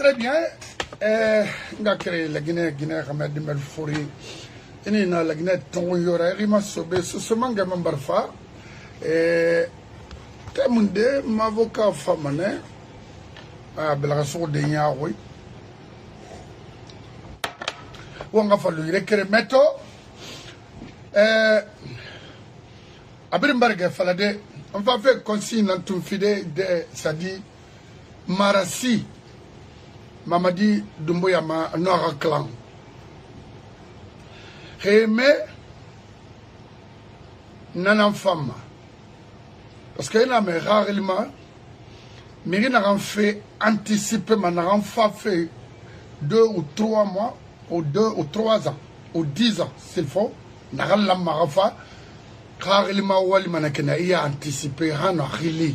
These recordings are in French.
Très bien. Nga créé la Guinée, Hamed Melfouri. Et la Guinée, ton yora, Rima Sobe, ce manga Mambarfa. Temunde, m'avocat famane. Ah, Belrasso de Yaoui. Wanga fallu, il est créé métaux. Abrimbarga Falade, on va faire consigne dans tout fidèle de Sadi Marassi. Mamadi Dumboyama Nora Clan. Rémé Nanan Femme. Parce qu'il y a mes rarement, mais il a fait anticiper, mais il a fait 2 ou 3 mois, ou 2 ou 3 ans, ou 10 ans, s'il faut. Il a fait rarement, il a anticipé, il a fait.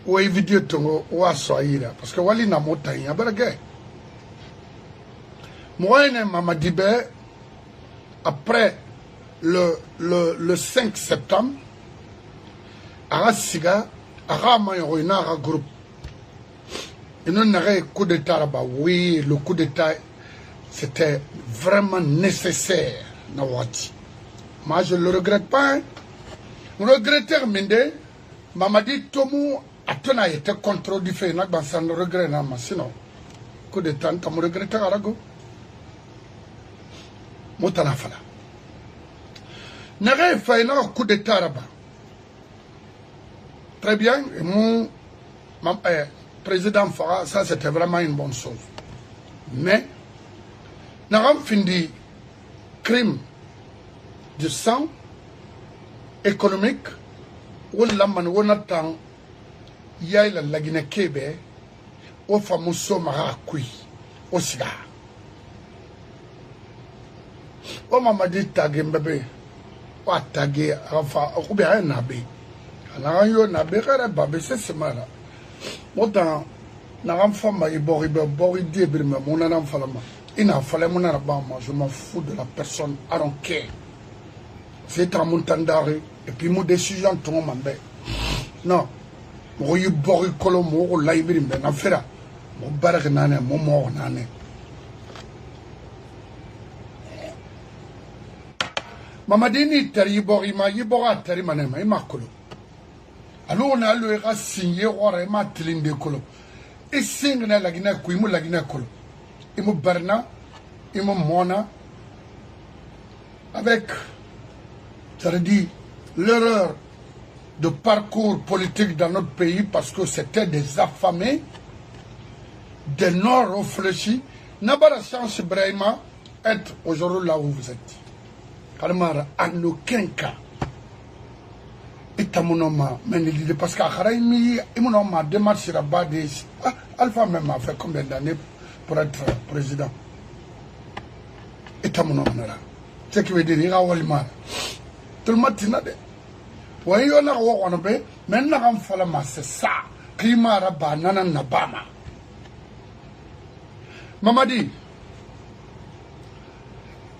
Ou vidéo tongo ou asoira parce que wali na montagne abarage moi ne Mamadibe après le 5 septembre à Siga à Mayoina groupe et nous n'avons coup d'état là-bas. Oui, le coup d'état c'était vraiment nécessaire nawati. Moi je le regrette pas hein. On regrette Mende Mamadi Tomu Atona était contrôle du fait, n'a sans regret, sinon, coup de temps, tu me regrettes, Arago. Motana Fala. N'a fait un coup de taraba. Très bien, et mon président Fara, ça c'était vraiment une bonne chose. Mais, n'a pas fini crime du sang économique, ou l'amman, ou n'attend. Yaila la Guinée Kébé, au fameux Somara Kui, au Siga. O Mamadi Tagé Mbébé, ou Tagé, enfin, ou bien un nabé. Alors, il y a un nabé, c'est ce mal. Autant, n'a femme à Iboribe, Boridi, mon anam falama. Il n'a fallu mon arabama, je m'en fous de la personne, I don't care. C'est un montandari, et puis mon décision tombe en baie. Non. Moyi bori kolo mo laibiri mbe na fera mo barak nane mo mo nane Mamadini tari bori ma yibora tari manema imakolo alo na alo e ga sinye ora ma tlinde kolo e singna la gina ku imu la gina kolo imu barna imu mona avec ça dit l'erreur de parcours politique dans notre pays parce que c'était des affamés, des non réfléchis. N'a pas la chance, Brahima, être aujourd'hui là où vous êtes. Kalmara, en aucun cas. Et tamonoma, mais il dit parce qu'Akharaimi, il démarché la bas des. Alpha même a fait combien d'années pour être président? Et tamonoma là. Ce qui veut dire, il y a Walima. Tout le monde n'a pas. Oui, on a un peu, mais c'est ça. Klima Rabba, Nana Nabama. Mamadi,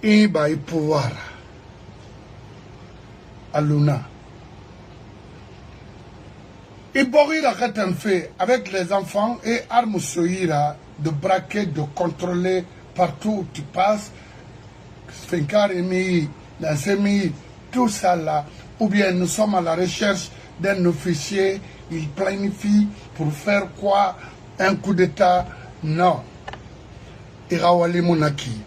il va y pouvoir. Aluna. Il borit la fait avec les enfants et armes soïra de braquer, de contrôler partout où tu passes. Finkarimi, Nansemi, tout ça là. Ou bien nous sommes à la recherche d'un officier, il planifie pour faire quoi? Un coup d'état? Non. Irawali Monaki.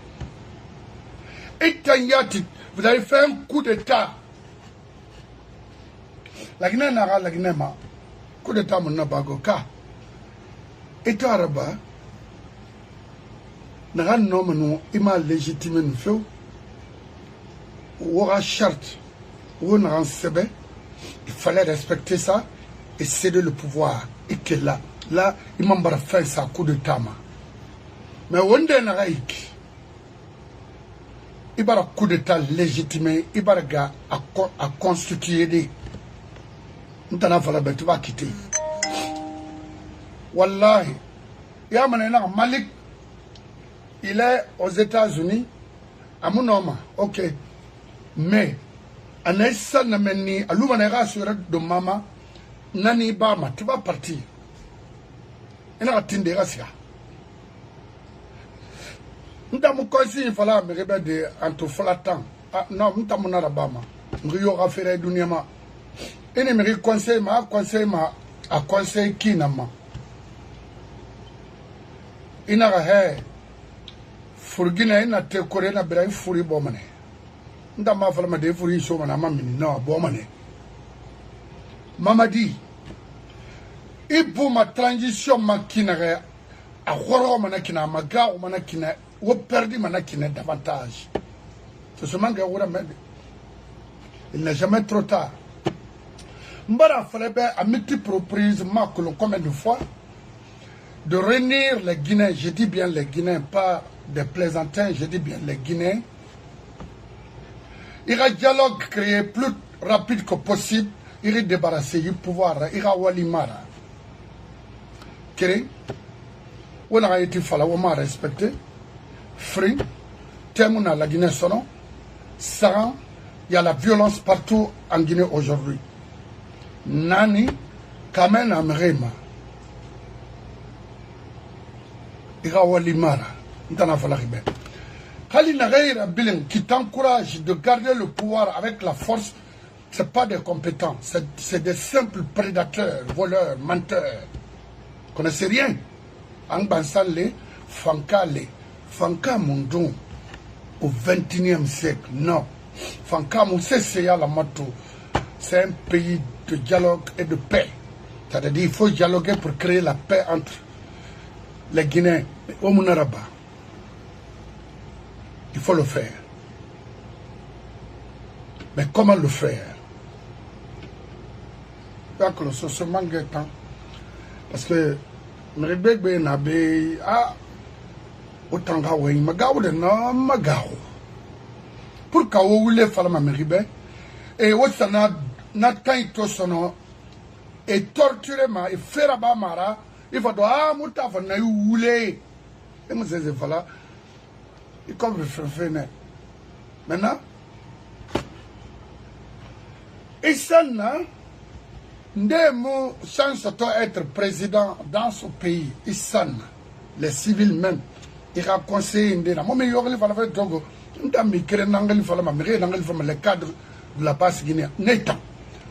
Et Tanyati, vous avez fait un coup d'état. La Guinée n'a la Guinée ma. Coup d'état mon nabagoka. Et Taraba, n'a non non, il m'a légitimé une feu. Ou aura charte. Il fallait respecter ça et céder le pouvoir. Et que là, il m'a fait ça coup de tama. Mais on est il va coup d'état légitimé, il va à constituer des. Tu vas quitter. Wallahi, Malik, il est aux États-Unis, à mon nom, ok. Mais, Anaïssa Nameni, Aloumanera sur de Mama, nani bama, tu vas partir. Il a attendu Rassia. Dans mon conseil, il fallait me regarder entre Flatan. Ah non, nous t'avons la bama. Nous avons fait du niama. Et ne me conseille ma, à conseil qui n'a pas. Il n'a pas. Furgina ina te kore na bira furi bomane. Nda ma fala ma de furi so mana mamini no bomane. Mamadi. Ibu ma transition makina a khoro manakina maga o manakina wo perdi manakina davantage. C'est ce manque ora mede. Il n'est jamais trop tard. Mbara falebe à multiples reprises makolo combien de fois de réunir les Guinéens, je dis bien les Guinéens, pas des plaisantins, je dis bien les Guinéens. Il y a un dialogue créé plus rapide que possible, il y a débarrassé du pouvoir, il y a Walimara. Créé, on a été fallu, on m'a respecté, free, terme à la Guinée sono, Saran, il y a la violence partout en Guinée aujourd'hui. Nani, Kamen Amrema. Limara, qui t'encourage de garder le pouvoir avec la force, ce n'est pas des compétents, c'est des simples prédateurs, voleurs, menteurs. Vous ne connaissez rien. Anbansale, Fankale, Fanka Mundon, au XXIe siècle, non. Fanka Moussé, c'est la moto. C'est un pays de dialogue et de paix. C'est-à-dire qu'il faut dialoguer pour créer la paix entre les Guinéens, au Mounaraba. Il faut le faire. Mais comment le faire? Donc, ce manque de temps. Parce que, Mrebegbe Nabe, ah, autant gawe, magaou de non, magaou. Pour kaou le falama Meribe, et autant na taito sono, et torturer ma, et faire abat mara, il faut ah muta fa na yule et moi c'est voilà il comme le fait maintenant et ça n'a ndemo chance être président dans ce pays et ça les civils même il a conseillé ndena moi mais il fallait faire togo ndami kere nangali fallait ma mère nangali fallait les cadres de la base guinéenne neta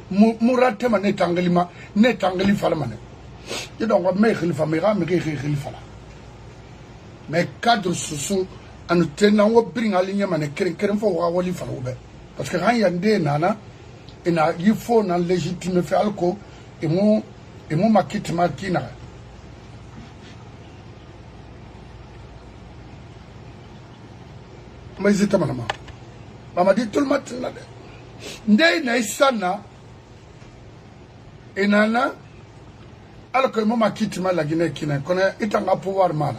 mourate ma neta nangali ma neta nangali fallait ma et donc, mais cadre sous en nous tenant au bring à ligne, parce que quand il y a des nana, il faut un légitime faire alcool et mon maquette makina. Mais c'est maman. Maman dit tout le matin. Ndé naïsana et nana. Alors que moi, je quitte la Guinée, qui connaît, il a un pouvoir mal.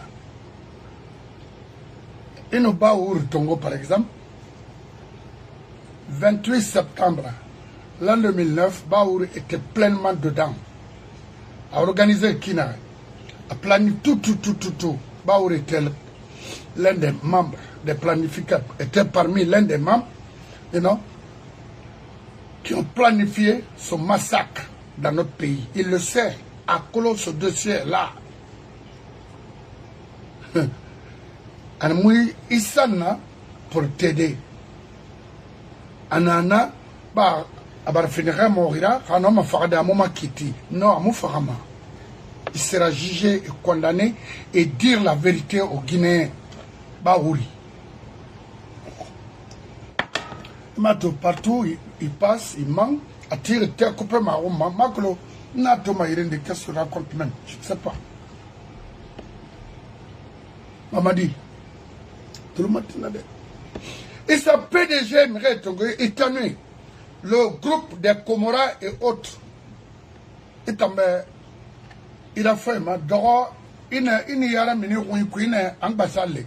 Et nous, Baour Tongo, par exemple, 28 septembre, l'an 2009, Baour était pleinement dedans. A organisé Kina, a planifié tout. Baour était l'un des membres, des planificateurs, était parmi l'un des membres, qui ont planifié ce massacre dans notre pays. Il le sait. À cause de ce dossier-là, Anmoui Isana pour t'aider. Anana, bah, abarfinira morira, anoma farada moma kiti. Non, amoufarama. Il sera jugé et condamné et dire la vérité aux Guinéens. Bah oui. Partout, il passe, il ment, attire, terre, coupé, maroma, maclo. Natoma Irene, qu'est-ce que je raconte même? Je ne sais pas. Maman dit, tout le monde n'a pas. Et sa PDG étonné. Le groupe des Comoras et autres. Il a fait, mais d'or, il n'y a pas de ambassade.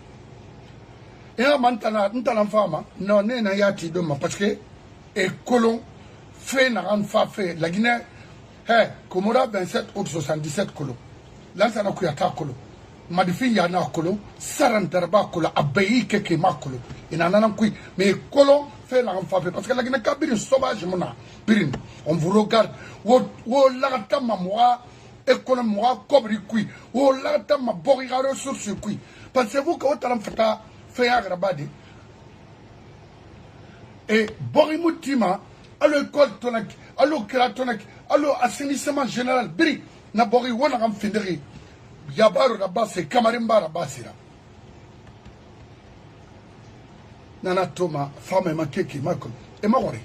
Et là, maintenant, nous avons fait, non, nous n'avons pas parce que, et colon, fait, n'a pas fait, la Guinée. Hey, Komora 27 août 77 kolo. Lansana kuyata kolo. Madifi yana kolo. Sarandarba kolo. Abeyi keke ma kolo. Inanana kui. Mais kolo fait l'enfant parce que la Guinée Kabiri sauvage mona birin on vous regarde wo lagata ma moi économie moi kobri kui wo lagata ma bori ga ressources kui pensez-vous que votre enfant fait agrabadi et bori mutima allo école tonak allo kratonak allo assainissement général biri na bori wona gam findiri yabaru rabase kamarimba rabasira Nana Thomas, femme et ma keki, et ma worry.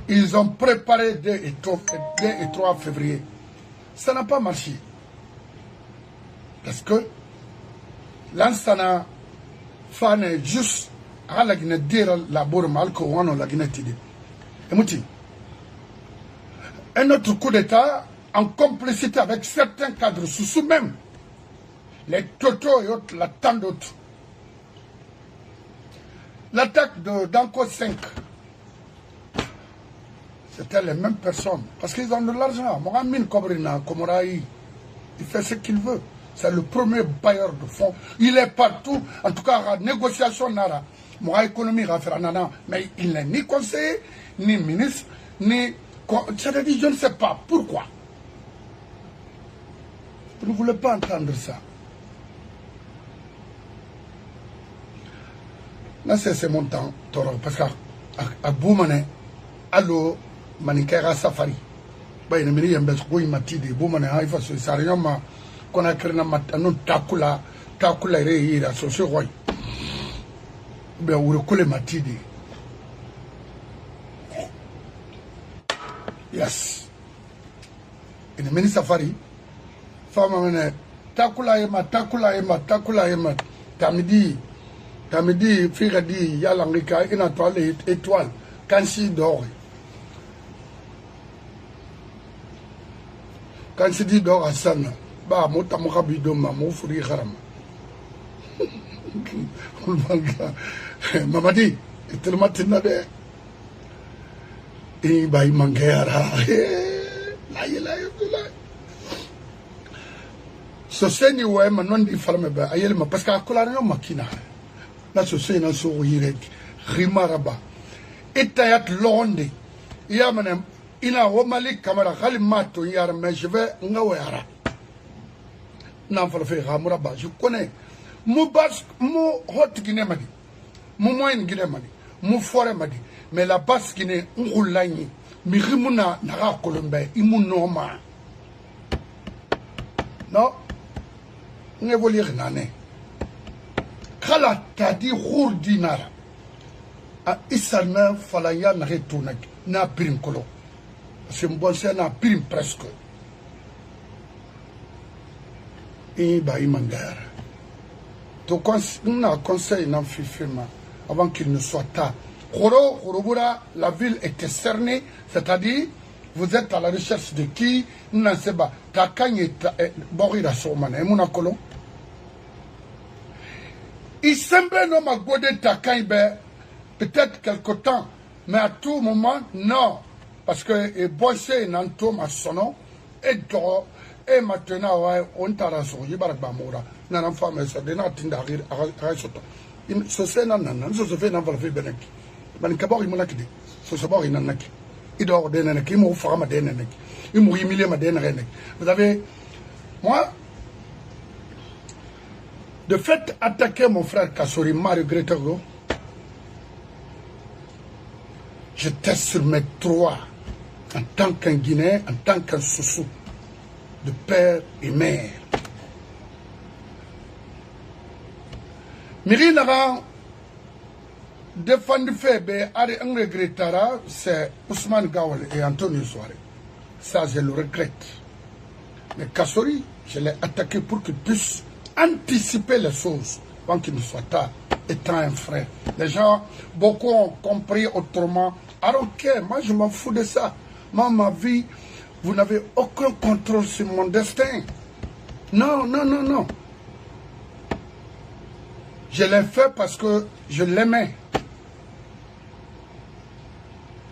Ils ont préparé 2 et 3 février. Ça n'a pas marché. Parce que l'instant, fan juste à la Guinée dire la bourre mal que on a la Guinée tidé. Et mouti. Un autre coup d'État en complicité avec certains cadres sous même les Toto et autres, la tant d'autres. L'attaque de Danko 5, c'était les mêmes personnes. Parce qu'ils ont de l'argent. Mohamed Kobrina, Komoraï, il fait ce qu'il veut. C'est le premier bailleur de fonds. Il est partout. En tout cas, la négociation nara. Mon économie va faire un mais il n'est ni conseiller, ni ministre, ni... C'est-à-dire, je ne sais pas pourquoi. Vous ne voulez pas entendre ça. Là, c'est mon temps, Toro, parce qu'à Boumane, allo, Manikera Safari. Bah, il y a une personne qui m'a dit, Boumane, il faut se faire un qu'on a créé un takula, et la société. Ben, on recolle Matidi. Yes. Il y a une safari. Femme, takula ema, Tamidi, fille dit, Yalangika, une étoile, Kansi d'or. Kansi dit d'or à Sana, bah, Motamokabidoma, Moufuri Haram. Mamadi, et tellement tinade. Et bah, il manquait à la. Ce seigneur, ouais, maintenant, il fallait me aïe, parce qu'à Colarion Makina. Là, ce seigneur, sur Yirek, Rimaraba. Et Tayat Londe. Il y a même, il a Omali Kamara, Halimato, Yar, mais je vais, Ngawara. Non, il faut faire Ramuraba, je connais. Mou bas, mou hot Guinée m'a dit. Mou moyen Guinée m'a dit. Mou forêt m'a dit. Mais la basse Guinée, Ngoulani, Mirimuna, Nara Colombe, Imunoma. Non? Ne voulez rien. Kala tadi rour dinara. A Isana falaya na retournak na prim kolo. C'est bon c'est na prim presque. Et bah imangara. Donc on a conseil na fifima avant qu'il ne soit tard. Horobura, la ville était cernée, c'est-à-dire vous êtes à la recherche de qui? Non c'est pas. Takanye borira somane muna kolo. Il semble non ma godé Takanye peut-être quelque temps, mais à tout moment, non. Parce que Boissé n'entend ma sono, et maintenant, on t'a raison, il va être bamoura. N'a pas mais ça, n'a pas d'arrière. Ce c'est non, ce se fait dans le fait Benek. Ben Kabor, il m'a dit, ce se bord, il n'en a qui. Il dort des nanek, il m'a offert ma dének, il m'a humilié ma dének. Vous avez, moi, de fait, attaquer mon frère Kassori, m'a regretté. J'étais sur mes droits en tant qu'un Guinéen, en tant qu'un Soussou, de père et mère. Mirina défendu fait, un regrettara, c'est Ousmane Gawal et Antonio Soare. Ça, je le regrette. Mais Kassori, je l'ai attaqué pour qu'il puisse anticiper les choses avant qu'il ne soit tard, étant un frère. Les gens, beaucoup ont compris autrement. Alors que moi je m'en fous de ça. Moi, ma vie, vous n'avez aucun contrôle sur mon destin. Non, non, non, non. Je l'ai fait parce que je l'aimais.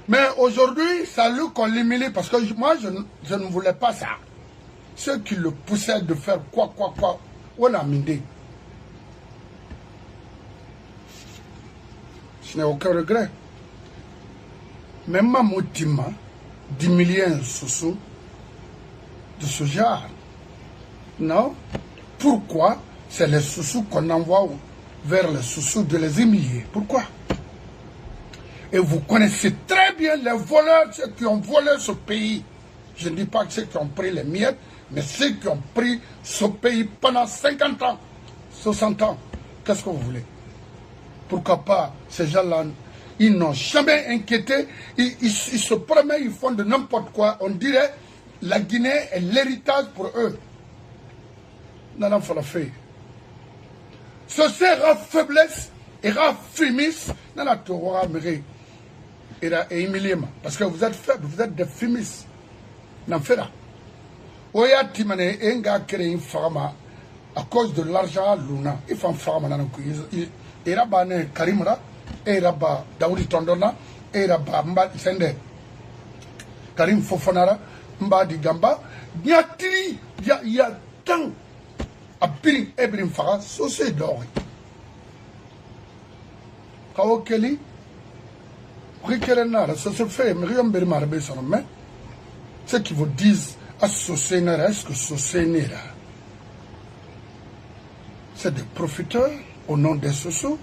Mais aujourd'hui, ça lui qu'on l'humilie parce que moi, je ne voulais pas ça. Ceux qui le poussaient de faire quoi, on a mindé. je n'ai aucun regret. Même ma motima, 10 millions sous de ce genre. Non. Pourquoi c'est les sous qu'on envoie vers les sous de les humilier? Pourquoi? Et vous connaissez très bien les voleurs, ceux qui ont volé ce pays. Je ne dis pas que ceux qui ont pris les miettes, mais ceux qui ont pris ce pays pendant 50 ans, 60 ans. Qu'est-ce que vous voulez? Pourquoi pas ces gens-là? Ils n'ont jamais inquiété. Ils se promettent, ils font de n'importe quoi. On dirait la Guinée est l'héritage pour eux. Non, non, il faut la faire. Ce sera faiblesse, il sera fumis. Non, non, tu auras mérité. Et humilié. Parce que vous êtes faibles, vous êtes des fumis. Non, fais là. Oya Timane, un gars qui est une femme à cause de l'argent, Luna. Il faut une femme dans le pays. Il y a Karimra. Et là-bas, Daoudi Tondona, et là-bas, Mba Sende, Karim Fofonara, Mba Digamba, il y a tant à Birin Ebrin Farah, c'est d'or. Kao Kelly, Rikerenara, ça se fait, mais rien de marbre sur le main. Ceux qui vous disent associer Nera, est-ce que associer Nera? C'est des profiteurs au nom des sociaux.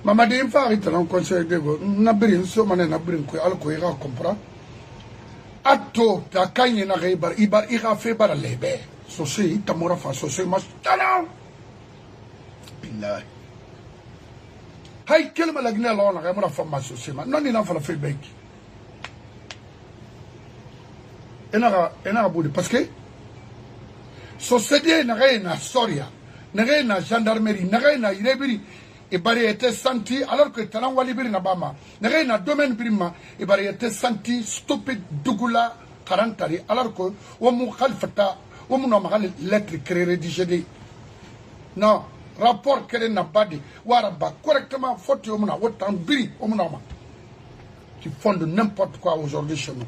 Mamadi Mfari talon conseil de go nabrin so mané nabrin ko alko ira comprend atto ta kanye na ibar ira fe bar lebe so se tamora fa so se mas tana billahi hay kelma lagna la na gamra fa ma so se ma non ina fa la fe beki ena budi parce que so se die na reina soria na reina gendarmerie na reina irebiri et bari était senti alors que talan walibiri na bama nega na domaine birima et bari était senti stupide dugula 40 ari alors que o mu khalfata o mu no magal lettre créée rédigée non rapport créé na badi waraba correctement faute o mu na wotan biri o mu no ma qui font de n'importe quoi aujourd'hui chez nous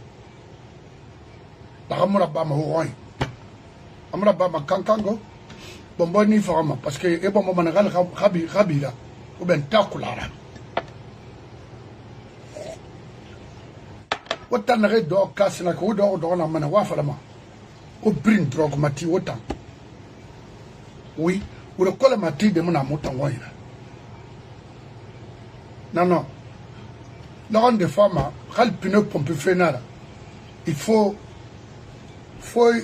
la ramura bama o roy amura bama kankango bombo ni fama parce que e bombo managal khabira ou bien takulara. Autant de d'or casse na ko d'or na mana wa falama. Au brin drog mati autant. Oui, ou le colle mati de mona motan waina. Non. Dans des femmes, ral pino pompe fenara. Il faut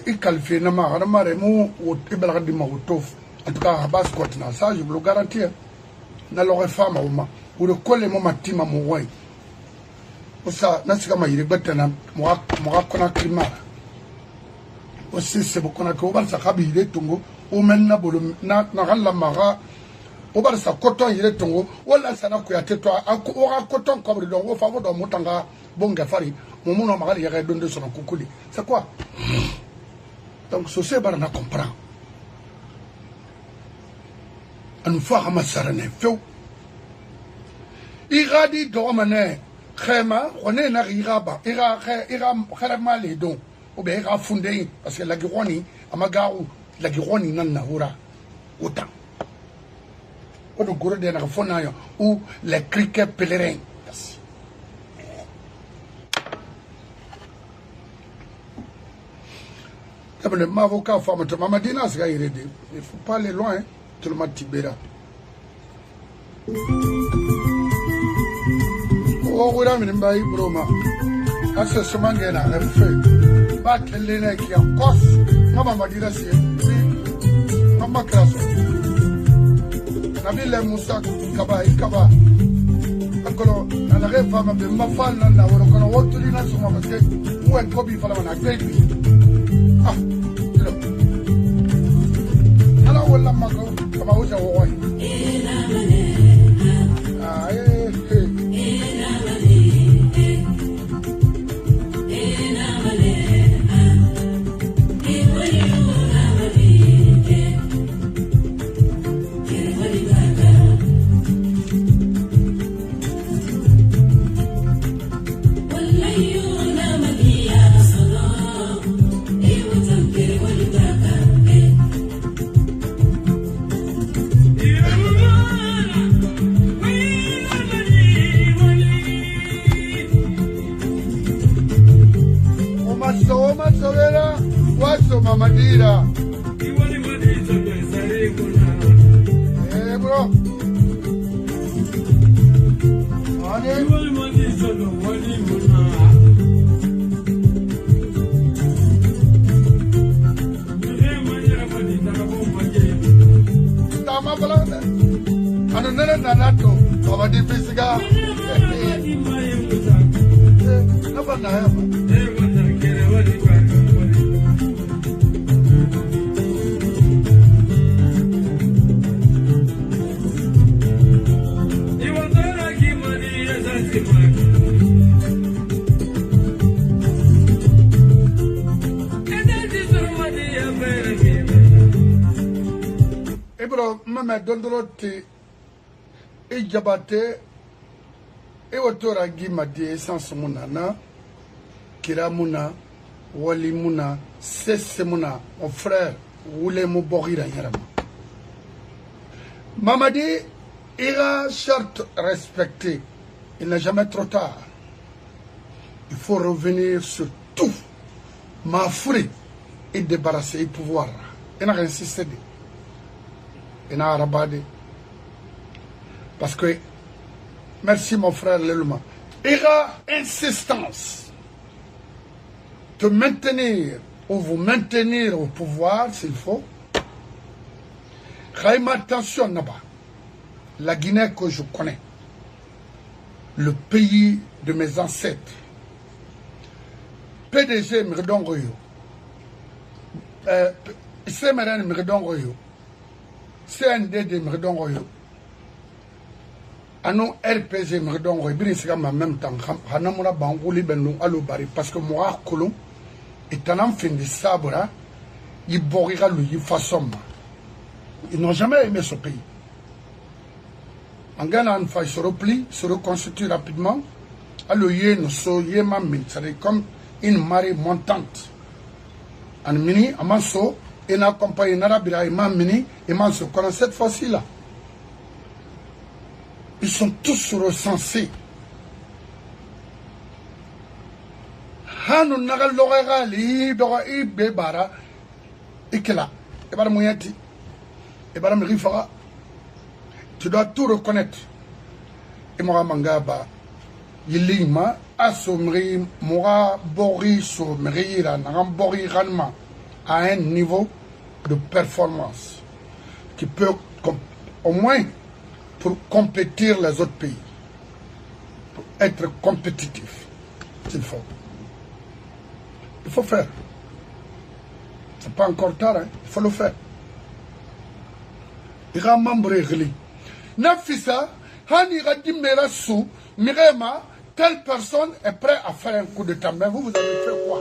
y qualifier na ma remu ou ibala di ma otof. En tout cas, à base na ça je vous le garantis. Na lore fama uma ure kole mo matima mo wai osa nasika ma yire betana mo akona klima osi se bokona ko bar sa khabi yire tungo o menna bolo na galla maga o bar sa koton yire tungo wala sana ko ya teto o ga koton ko bri dongo fa do mutanga bonga fari mo muno maga ya donde sono kukuli c'est quoi donc so se bar na comprend أن فهم سرنا فيو إغادي دومنا خيمة وننا غيرابا إغا خرما لي دون وبيغا فندين بس لا غيروني أما غاو لا غيروني نان نهورا autant ودو غورو دي نا فونايو ou les criquets pèlerins d'abord ma avocat femme to mamadina c'est il faut pas aller loin hein. Tout le monde tibéra. Oh, oui, mais il m'a dit, broma. À ce moment, il y a un fait. Pas que l'aîné qui est en Corse. Maman m'a dit là, c'est. Maman crasse. Nabil le Moussa, Kaba, Kaba. Encore, on a rêvé, femme, mais ma femme, on a reconnu autre chose, parce que, où est le Kobi, il fallait en agréer. Ah, alors, on l'a marqué. Kama uja woi. Ira. Bro. Tama balanda. Anu nene nanato. Baba di pisiga. Napa na hapa. Ibro mama dondorote e jabate e wotora gimadi essence munana kira muna wali muna sesse muna mon frère wule mu bogira yarama Mamadi ira charte respectée. Il n'est jamais trop tard. Il faut revenir sur tout, m'affrer et débarrasser le pouvoir. Il n'a rien insisté. Il n'a rabadé. Parce que, merci mon frère Lelouma, il y a insistance de maintenir ou vous maintenir au pouvoir s'il faut. Attention là-bas, la Guinée que je connais, le pays de mes ancêtres, PDG Mirdon Royo, CMRN Mirdon Royo, CND de Mirdon Royo, Anon RPG Mirdon Royo, bien en même temps, Hanamura Bangouli Benlou Alobari, parce que moi, Kolon, est un enfant de Sabra, il borira lui façon. Ils n'ont jamais aimé ce pays. En Ghana, il se replie, se reconstitue rapidement. Alors, c'est comme une marée montante. En mini, à Manso, et n'a accompagné Narabira et Mamini, et Manso, comme cette fois-ci là. Ils sont tous recensés. Hanu Nagal Lorera, Libera, Ibebara, Ikela, Ebara Mouyati. Et Madame Rifara, tu dois tout reconnaître. Et moi, Mangaba, Yilima, Asomri, Mora, Bori, Somri, Bori, Ranma, à un niveau de performance qui peut, au moins, pour compétir les autres pays, pour être compétitif, s'il faut. Il faut faire. C'est pas encore tard, hein? Il faut le faire. Il y a un membre réglé. Nafisa, Hani Radimera Sou, Mirema, telle personne est prête à faire un coup d'État. Mais vous avez fait quoi?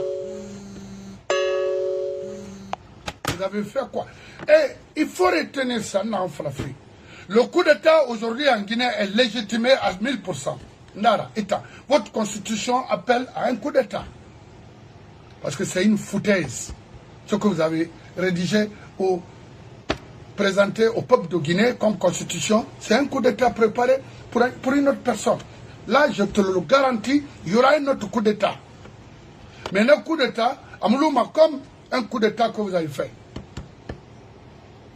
Vous avez fait quoi? Et il faut retenir ça dans l'Afrique. Le coup d'État aujourd'hui en Guinée est légitimé à 1000%. Nara, État. Votre constitution appelle à un coup d'État. Parce que c'est une foutaise. Ce que vous avez rédigé au présenté au peuple de Guinée comme constitution, c'est un coup d'État préparé pour une autre personne. Là, je te le garantis, il y aura un autre coup d'État. Mais un coup d'État, Amoulouma, comme un coup d'État que vous avez fait.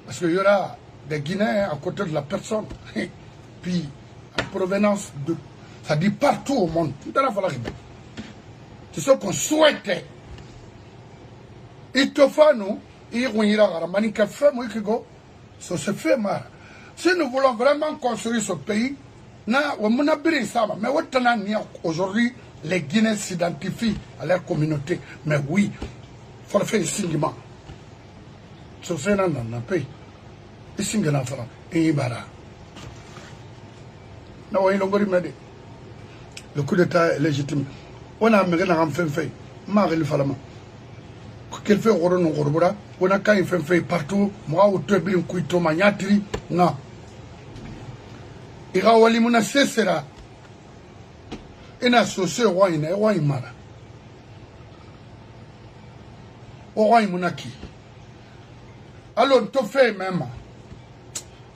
Parce qu'il y aura des Guinéens à côté de la personne. Puis, en provenance de... Ça dit partout au monde. C'est ce qu'on souhaitait. Il te faut, nous, il y a un fait, ça se fait mal. Si nous voulons vraiment construire ce pays, mais aujourd'hui, les Guinéens s'identifient à leur communauté. Mais oui, il faut le faire singlement. C'est un pays. Il singlement. Le coup d'État est légitime. On a un fait. Quel fait on a quand il fait partout, moi ou te bin kuito manyatri, non. Ira wali muna sesera. Ina associé roi imara. Roi imunaki. Alors, tu fais même.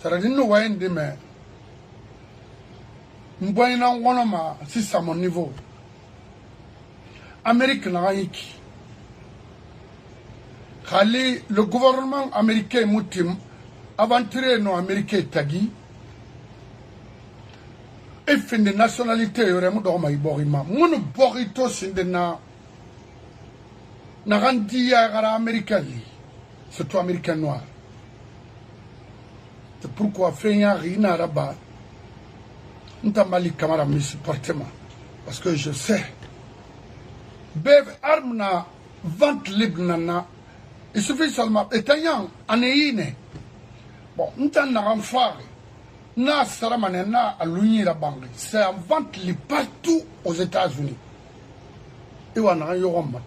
Ça veut dire nous voyons des mais. M'boyna wonoma si c'est à mon niveau. Amérique n'a rien qui. Le gouvernement américain moutim aventuré non américain tagi et fin de nationalité yore mu do ma iborima munu borito sindena na randia gara américain surtout américain noir. C'est pourquoi Fenya Rina Rabat Ntamali Kamara me supportement. Parce que je sais. Bev Armna vente libre nana. Il suffit seulement. Étant anéine. Bon, Ntana Ramfare. Na Saramanena à l'Uni la banque. C'est en vente libre partout aux États-Unis. Et on a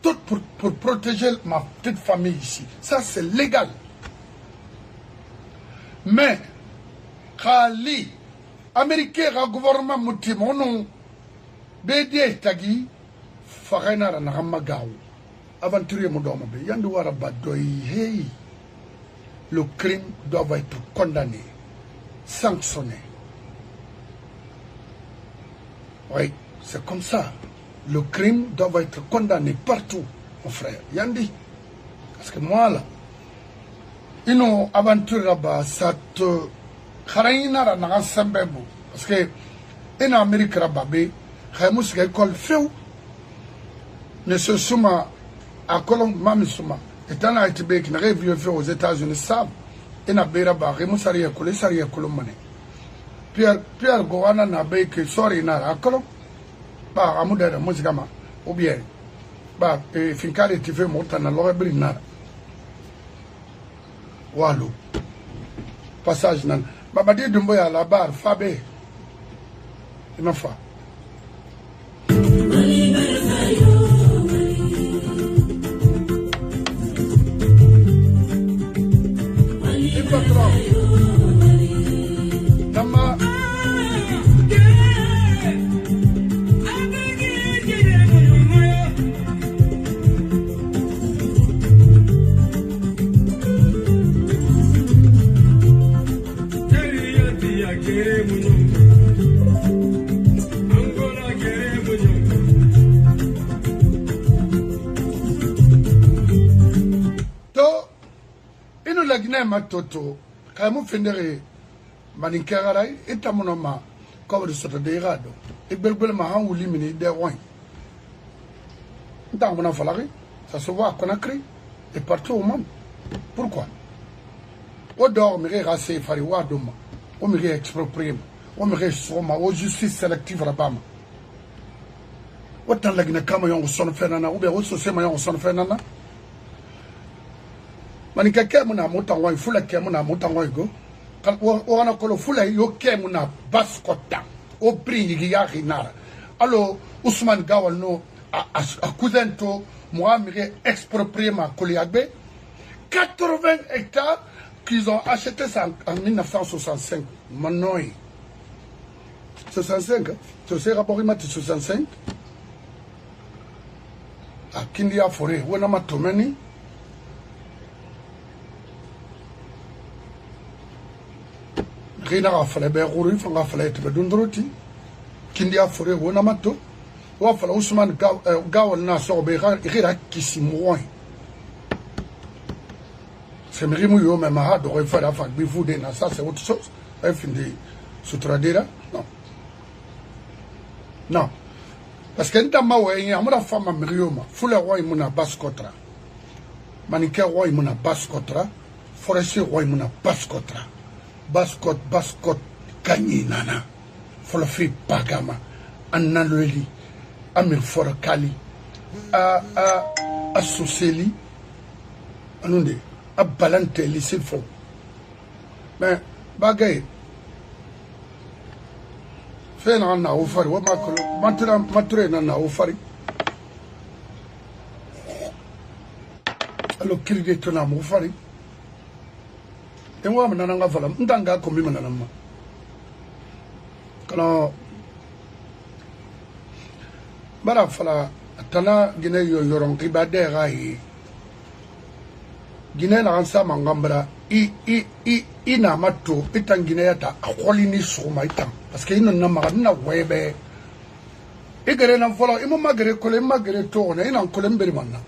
tout pour protéger ma petite famille ici. Ça, c'est légal. Mais, Kali, Américain, le gouvernement Moutimono, Bédié Tagi, Farena Ramagaou, aventurier Modomabe, Yandouara Badoy, hey, le crime doit être condamné, sanctionné. Oui, c'est comme ça. Le crime doit être condamné partout, mon frère. Yandi. Parce que moi, là, ino aventure là-bas, ça te kharayina na sambebo parce que en Amérique là-bas be khamus ga école feu ne se suma à Colombe mami suma étant à Tibet qui n'a vu faire aux États-Unis ça en a bera ba khamus ari école sari école mané Pierre Gowana na be que sori na à Colombe ba amuda de musigama ou bien ba finkale ti fait monta na lobri na Walou. Passage nan. Babadi Dumboya la barre, Fabé. Il m'a fait. Il va trop. Dama. Toto, quand vous finirez, Maninkaraï, et Tamonoma, comme le soto de Rado, et Belbelma, ou liminer des wines. Dans mon enfalari, ça se voit à Conakry et partout au monde. Pourquoi? Au dehors, on irait rasser Fariwa Doma, on irait exproprier, on irait soma, au justice sélective Rabama. Autant la Guinée-Camayon au son Fernana, ou bien au Sosemayon au son Fernana. Manika kemuna mutangwa fula kemuna mutangwa go kan wana kolo fula yo kemuna baskota o bringi ya rinara alors Ousmane Gawal no a cousin to Mohamed exproprié ma Koliagbe 80 hectares qu'ils ont acheté ça en 1965 manoi 65 tu sais rapport il m'a 65 à Kindia forêt wona matomeni Rina rafale be guru fa rafale te bedundroti kindi afore wona mato wa fala Ousmane Gawal na so be gira kisimoi c'est mérimu yo même ha do fa la fa bi fude na ça c'est autre chose elle finit sutradera non parce que ndama we amura fama mirioma fula roi muna baskotra manike roi muna baskotra forestier roi muna baskotra Baskot, Kanyi Nana, Folofi Pagama, Annaloli, Amir Forakali, a Suseli, Anunde, a Balante, l'issue faux. Mais, Bagay, fait un offari, ou maturé un offari. Alors, qu'il est un offari. Et moi, je n'ai pas fait ça. Je n'ai pas fait ça. Tana Guinée yoron ibade rai Guinée na ansa mangambra ina mato itan Guinée ta akwali ni soma itan parce que ina na magana webe igere na fola imo magere kole magere to na ina kole mberi manna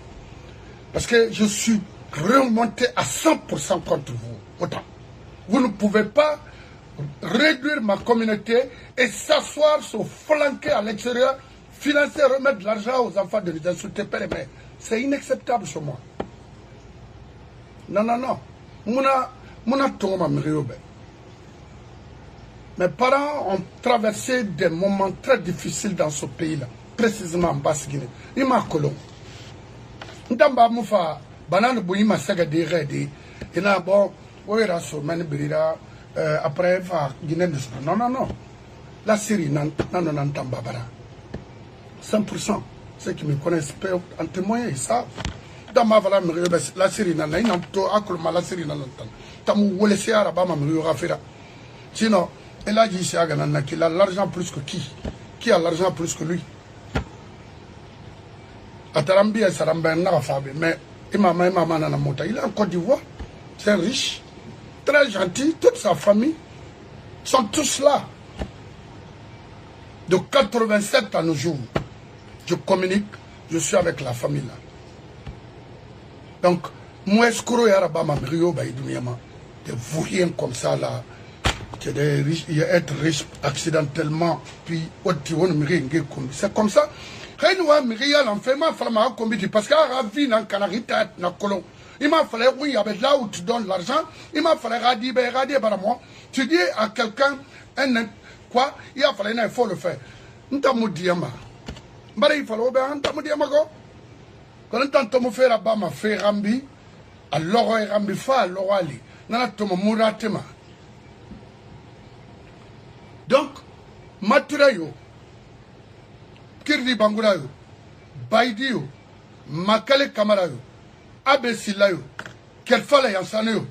parce que je suis remonter à 100% contre vous. Autant. Vous ne pouvez pas réduire ma communauté et s'asseoir, se flanquer à l'extérieur, financer, remettre de l'argent aux enfants de les insulter père et mère. C'est inacceptable chez moi. Non, non, non. Mes parents ont traversé des moments très difficiles dans ce pays-là, précisément en Basse-Guinée. Ils m'ont colon. Ndamba Moufa, Banane Bouyima Sagadire, et là, bon, oui, Rasso, Manibirira, après, Guinée de non, non, non. La Syrie, non, non, non, non, 100%. Ceux qui me connaissent peuvent en témoigner, ils savent. Dans ma valeur, la Syrie, non, non, non, la Syrie, non, non, Tamou, Wolesé, Arabama, Rafira. Sinon, elle a dit qu'il a l'argent plus que qui? Qui a l'argent plus que lui? Atarambi et Saramben n'a pas mais il est en Côte d'Ivoire, c'est riche, très gentil, toute sa famille sont tous là. De 87 à nos jours, je communique, je suis avec la famille là. Donc, moi, escroc et Arabama, des vauriens comme ça là, être riche accidentellement, puis c'est comme ça. Parce qu'il a il m'a fallu, oui, avec là où tu donnes l'argent, il m'a fallu radier par moi. Tu dis à quelqu'un, quoi, il a fallu, il faut le faire. Il faut le faire. Quand on fait la bama, fait rambi, alors rambi fa, l'orali, nana tomo muratema. Donc, maturayo, kirdi bangurayo, baidiyo, makale kamarayo, abesilayo, kelfala yansanayo,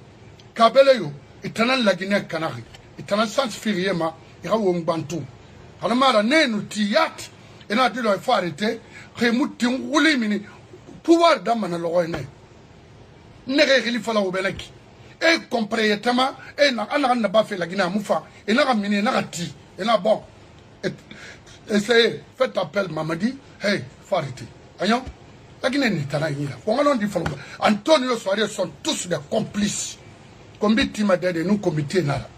kabelayo, itanan la Guinée Canari, itanan sans firiema, ira wongbantu. Alamara nenu tiyat, ena dilo il faut arrêter, remuti nguli mini, pouvoir d'amana l'oreine. Nere rili fala obenaki. Et compréhentement, et n'a pas fait la Guinée à Moufa, et n'a ramené, n'a rati, et n'a bon. Essayez, faites appel, Mamadi, hey, faut arrêter. Ayon, la Guinée n'est pas là. Antonio Soares sont tous des complices. Comité Tima de nous, comité Nara.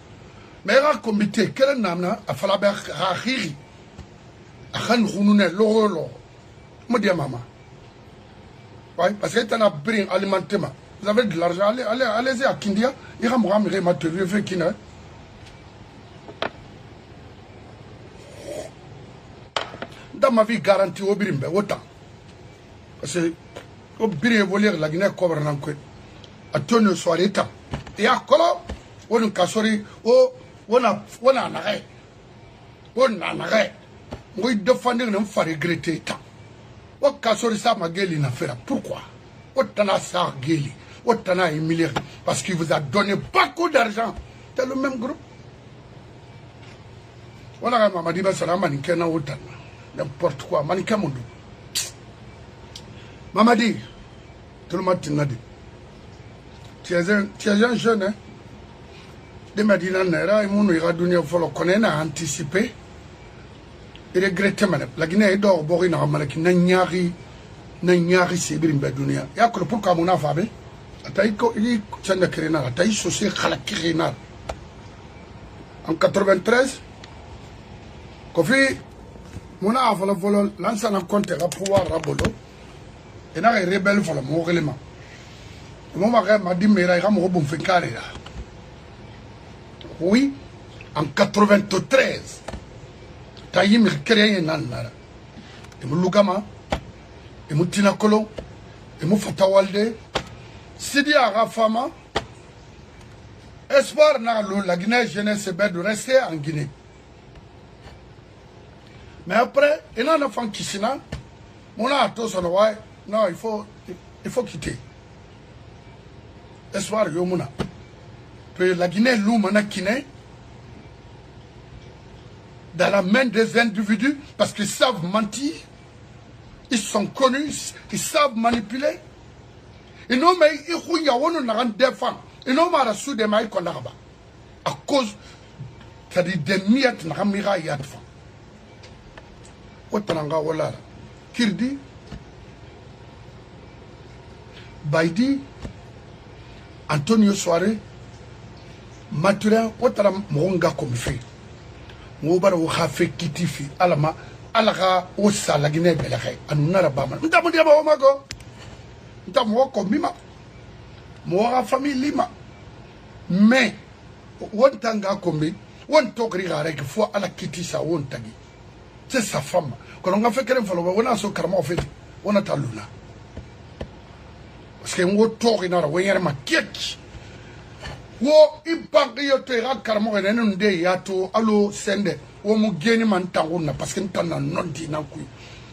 Mais un comité, quel nom a fallu Rahiri, a Han Rounoune, Loro, Modia Mama. Oui, parce que tu as pris un alimentement. Vous avez de l'argent, allez-y à Kindia, il va me ramener ma télé, fait qu'il n'a. Dans ma vie garantie au Birimbe, autant. Parce que au Birimbe, voler la Guinée couvre un peu. À Tonio Soirée, et à Colo, on a cassé, on a un arrêt. On a un arrêt. On défendre, on va regretter. On a cassé ça, ma gueule, n'a fait. Pourquoi? On a ça, gueule. Autant à humilier parce qu'il vous a donné beaucoup d'argent. C'est le même groupe. Voilà, maman dit, c'est la maniquena autant. N'importe quoi, maniquena monde. Maman dit, tout le monde t'a dit. Tu es un jeune, hein? De Medina Nera, il m'a dit, il faut le connaître, anticiper. Il regrette, la Guinée est d'or, Borina, Malaki, Nanyari, c'est bien Bédounia. Il y a que pourquoi mon affaire. En 93, Kofi, mon a volé l'ancien compte à pouvoir rabolo, et n'a rebelle pour le mot élément. Mon mari m'a dit, mais il y a un robot fait carré. Oui, en 93, Taïm il crée un an. Et mon Lugama, et mon Tinakolo, et mon Fatawalde. Sidi Arafama, espoir n'a la Guinée jeunesse de rester en Guinée. Mais après, il y a un enfant qui s'y n'a, on a tout son ouais, non, il faut quitter. Espoir Yomuna. Puis la Guinée l'oumana Guinée, dans la main des individus, parce qu'ils savent mentir, ils sont connus, ils savent manipuler. Et non, mais il y a un défend. Et non, mais il y a un défend. À cause des miettes, il y a un défend. Autant voilà. Kirdi, Baidi, Antonio Soare Maturin otara monga comme fait ngobar wo khafe kitifi alama alaka o salagine belaxe anunara bama ntamu dia ba mago ntamu ko mima mo famille lima mais wontanga kombi won tokri gare que faut ala kiti sa won tagi c'est sa femme quand on a fait qu'elle falo wona so karma fait on a taluna parce que on tori na wonyere ma kiek wo ibangi yo te ra karma ene nde yato alo sende wo mu geni man tanguna parce que ntana nondi na ku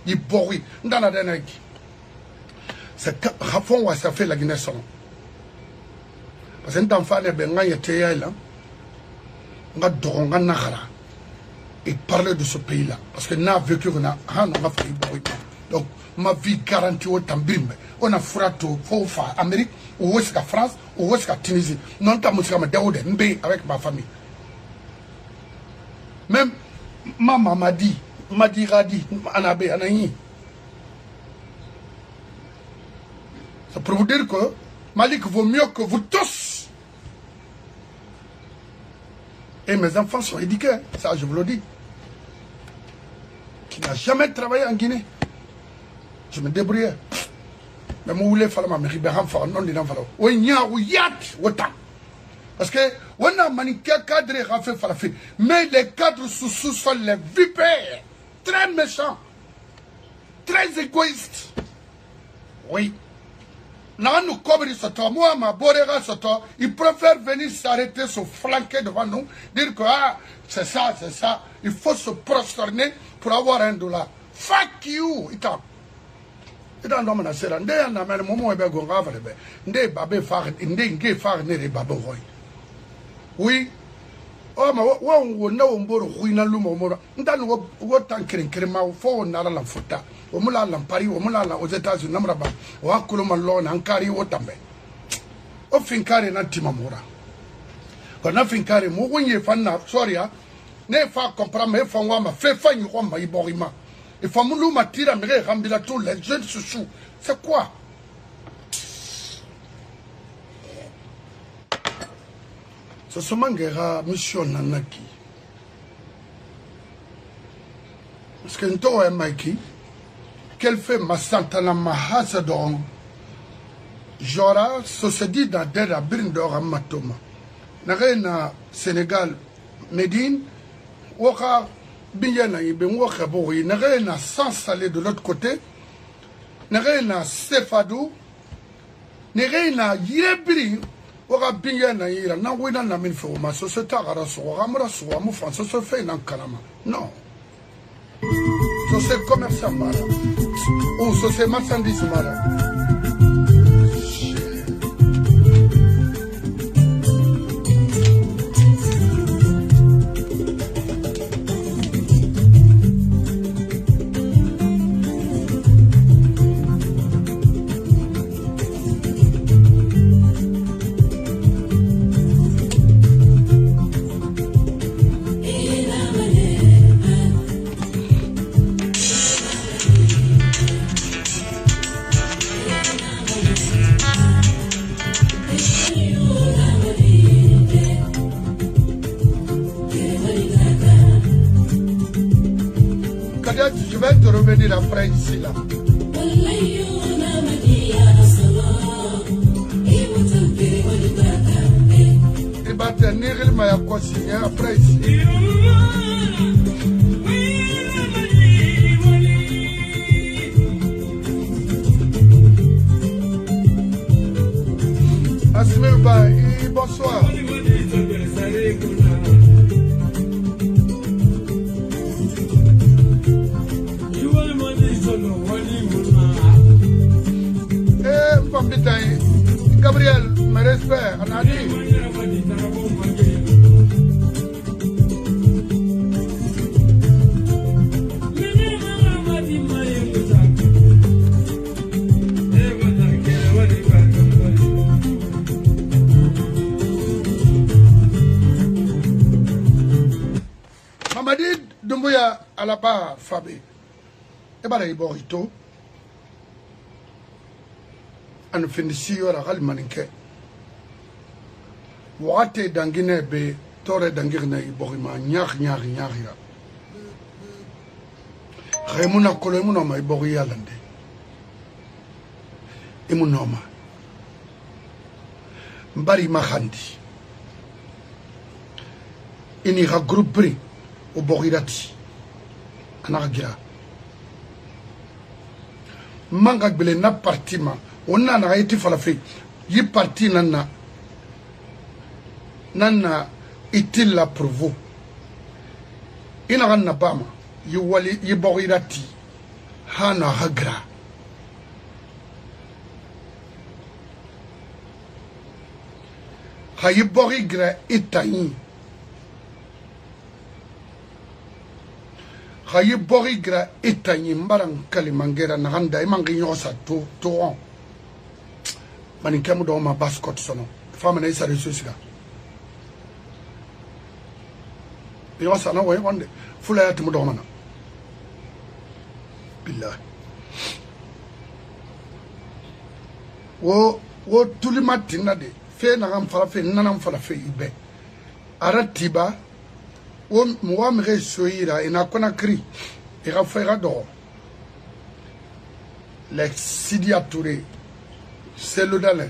i bori ndana dena ki c'est rafon wa ça fait la Guinée son parce que ntamfa ne be ngaya te yala nga doronga nakara et parler de ce pays là parce que n'a vécu na han nga fa bori donc ma vie garantie au tambimbe on a frato fofa Amérique ou est-ce France ou est-ce Tunisie non ta musique ma daoude mbe avec ma famille même maman m'a dit radi anabe anayi ça pour vous dire que Malik vaut mieux que vous tous et mes enfants sont éduqués ça je vous le dis qui n'a jamais travaillé en Guinée je me débrouillais mais moi voulais faire ma mairie ben faire non dinam faire o nya o yat wota parce que on a maniqué cadre rafé falafi mais les cadres sous sont les vipères très méchants très égoïstes oui là nous couvrir ce temps moi ma borera ce temps ils préfèrent venir s'arrêter se flanquer devant nous dire que ah c'est ça il faut se prosterner pour avoir $1 fuck you ita ita ndo mana sera nde na mele momo ebe gonga valebe nde babe far nde nge far ne re babe hoy oui oh ma wo na wo mboro huina lumo mo ndan wo tankirin kirma fo na la futa o mula la Paris o mula la aux États-Unis namraba o akulu mallo na ankari wo tambe o finkare na timamura ko na finkare mo wonye fanna soria ne fa comprendre me fa wa ma fe fanyi ko ma iborima il faut que nous tire mais rambila tous les jeunes sous c'est quoi ce sont mangera mission nanaki parce que nto est maiki qu'elle fait ma santana ma hasadon jora société dans der brindor matoma na Sénégal Médine waka Biyana ibe ngoka bori na s'installer de l'autre côté na Sefadou na yebri waka biyana ira na wina na min fo ma société ara so ramra so mu France so fait nan kalama non so c'est commerçant mara ou so c'est marchandise mara Je vais te revenir après ici là. Il va tenir il m'a continué après ici. Asmir Baye, bonsoir. Gabriel, mes respects, on a dit. Mamadi Doumbouya à la barre, Fabé. Et bien, il borito. On finit si on a râle maniqué. wate dangine be tore dangirne iborima nyar ya Raymuna kolomuna ma ibori yalande imunoma mbari mahandi ini regroupé au borirati anagira manga gbele na parti ma onna na yiti falafi yi parti nanna itilla pour vous ina ganna bama yi wali yi borirati hana hagra hayi borigra itayi hayi borigra itayi mbarang kalimangera na handa imangi nyosa to mani kemu do ma bascot sono fama na isa resusiga yosa na way wonde fula yati mu do mana billahi wo tulimati na de fe na gam fala fe nanam fala fe ibe aratiba wo mo mi re soira ina kona kri e ga fera do l'ex Sidia Touré Seludale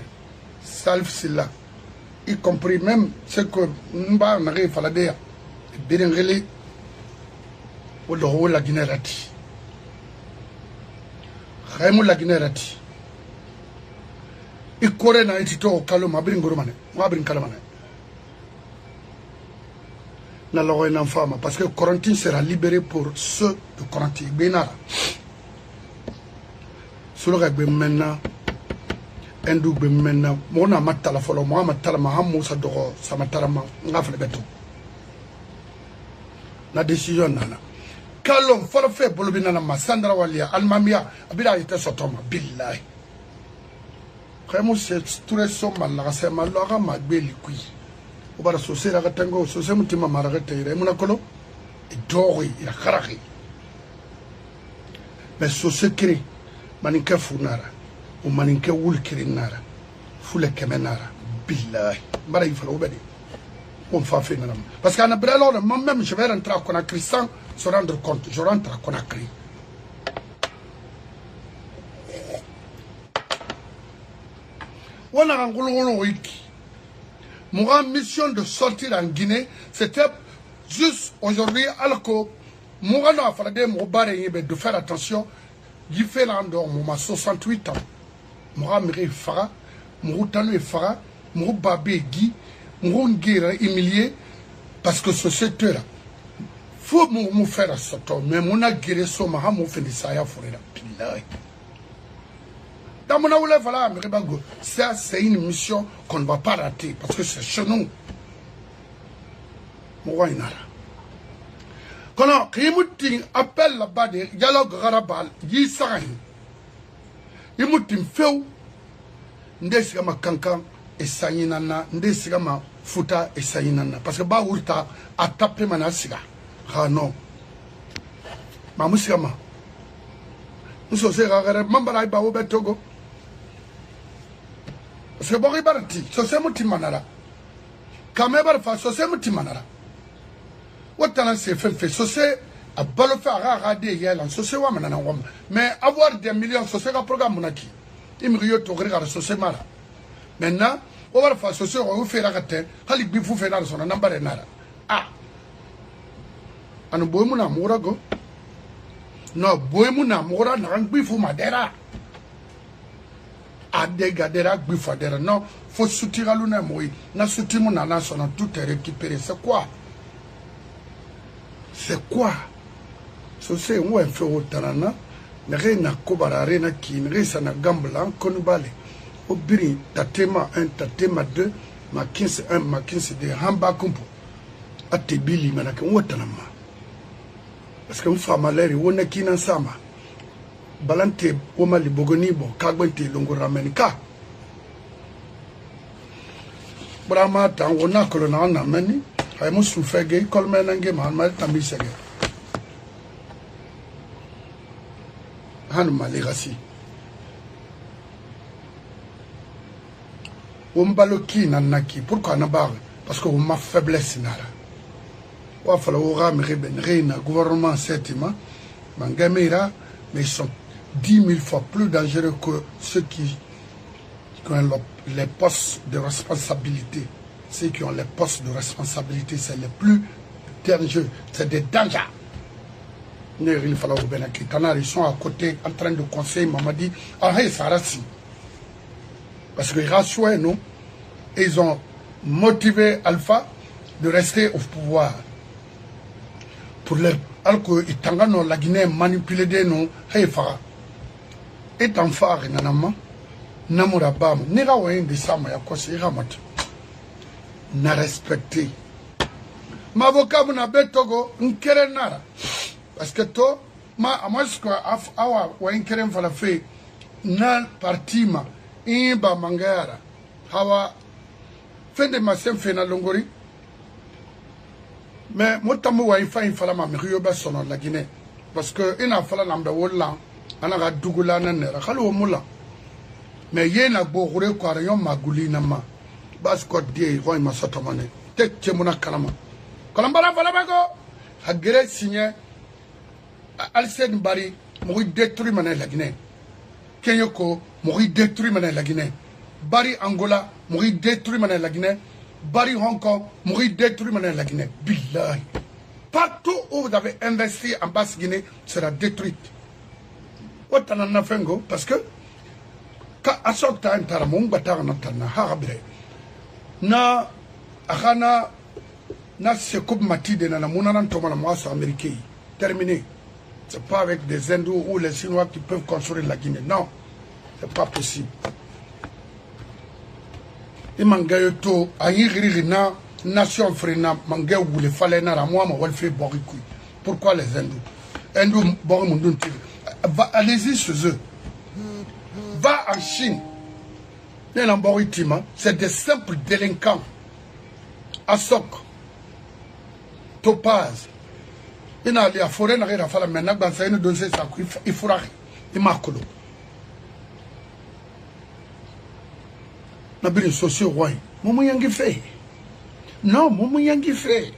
Salif Silla y compris même ce que mba na re fala de birengeli wo do la ginerati khaymu la ginerati i kore na itito kalo mabrin goromane mabrin kalamane na logo ina fama parce que Corentin sera libéré pour ceux de Corentin benara solo ga be menna endu be menna mona matala folo mo matala ma hamu sa dogo sa matala ma ngafle beto na décision nana kalon folo fe bolobina na masandra walia almamia abira ite sotoma billahi Vraiment, tout le monde a fait mal à ma belle couille. On va associer la tango, associer mon team à Margaret et Monacolo, et Dori, et la Karaki. Mais ce secret, Maninka Funara, ou Maninka Wulkirinara, Fule Kemenara, Billahi, Marie Falobedi. On va faire un parce qu'à un brel ordre, moi-même, je vais rentrer à Conakry sans se rendre compte. Je rentre à Conakry. On a mon mission de sortir en Guinée, c'était juste aujourd'hui, alors que mon a fallu de faire attention, il fait l'endroit, mon 68 ans, mon mère Fara, mon tanu Fara, mon babé Guy, mon guerre humilié, parce que ce secteur-là, faut me faire ça, mais mon a guéri son maha, mon fait des saillas pour la dans mon aoulé, voilà, ça c'est une mission qu'on ne va pas rater parce que c'est chez nous. Quand on appelle là-bas de dialogue Garabal, il s'arrête. Il m'a dit, feu, Ndesigama Kankan et Sayinana, Ndesigama Futa et Sayinana. Parce que Baourta a tapé Manasiga. Ah non. Mamousigama. Nous sommes Mambaraï Bao Betogo. Parce que Bori Barati, c'est mon timanara. Kamebar fa, c'est mon timanara. What c'est fait, c'est à balofa à radé yalan, c'est wamanana wam. Mais avoir des millions, c'est un programme monaki. Il me rio to regarder, c'est mara. Maintenant, on va faire ce on fait la gâte, Halik Bifou fait dans son number nara. Ah! Anu boymuna mourago. No, boymuna moura n'ang bifou madera. Adegadera bifadera non faut soutenir l'une moi na soutenir mon nana son tout est récupéré c'est quoi so c'est où un fait autant na rena kobara rena ki resa na gambla konubale obiri tatema 1 tatema 2 ma 15 1 ma 15 de hamba kumpo atebili manake wotanama parce que mfama leri wona kina sama balante woma libogoni bo kagbente longo ramenika brama tan wona kolona na mani ay musu fege kolmena nge mal tambisege han maligasi Ombaloki nanaki. Pourquoi n'a-t-il? Parce que ma faiblesse nara. Wa fala ora me rebenreina gouvernement certainement. Mangamira, mais ils sont 10 000 fois plus dangereux que ceux qui ont les postes de responsabilité. Ceux qui ont les postes de responsabilité, c'est les plus dangereux. C'est des dangers. Ils sont à côté en train de conseiller Mamadi. Parce que nous, ils ont motivé Alpha de rester au pouvoir. Pour les alcool, la Guinée manipulé de nous, et en phare, Namura Bam, Nira Wain de Sama Yakosi Ramat. N'a respecté. Ma avocat n'a pas Togo, n'kere nara. Parce que toi, moi, ce que awa Wain Keren fa la fait, n'a partima, imba mangara, hawa, fin de ma sem fena longori. Mais moi, tamu Wain fa infala ma mérioba son la Guinée. Parce que, il a fallu l'ambe wolan, anaga dougoula nanera, khalo moula. Mais il y a un beau quoi, yon magouli nama. Baskot die, roi ma sotomane. Tek tchemuna kalama. Kalambara falabago. Hagere signé. Alcène Bari, mourir détruit mané la Guinée. Kenyoko, mourir détruit mané la Guinée. Bari Angola, mourir détruit mané la Guinée. Bari Hong Kong, mourir détruit mané la Guinée. Billahi. Partout où vous avez investi en basse Guinée sera détruite. Otanana fengo, parce que à ce temps, na akana na se coupe matide na munanan tomana moaso américain terminé. C'est pas avec des hindous ou les chinois qui peuvent construire la Guinée. Non, c'est pas possible. Et mangayo to ayiri na nation frena mangayo voulait fallait na moi ma walfe borikui. Pourquoi les hindous? Hindous borumundun. Allez-y chez eux. Va en Chine. C'est des simples délinquants. Asok, Topaz. Il y a des forêts qui ont fait maintenant, il faut il m'a collé. Il y a des sociaux rois. Momo yangi fait. Non, Momo yangi fait.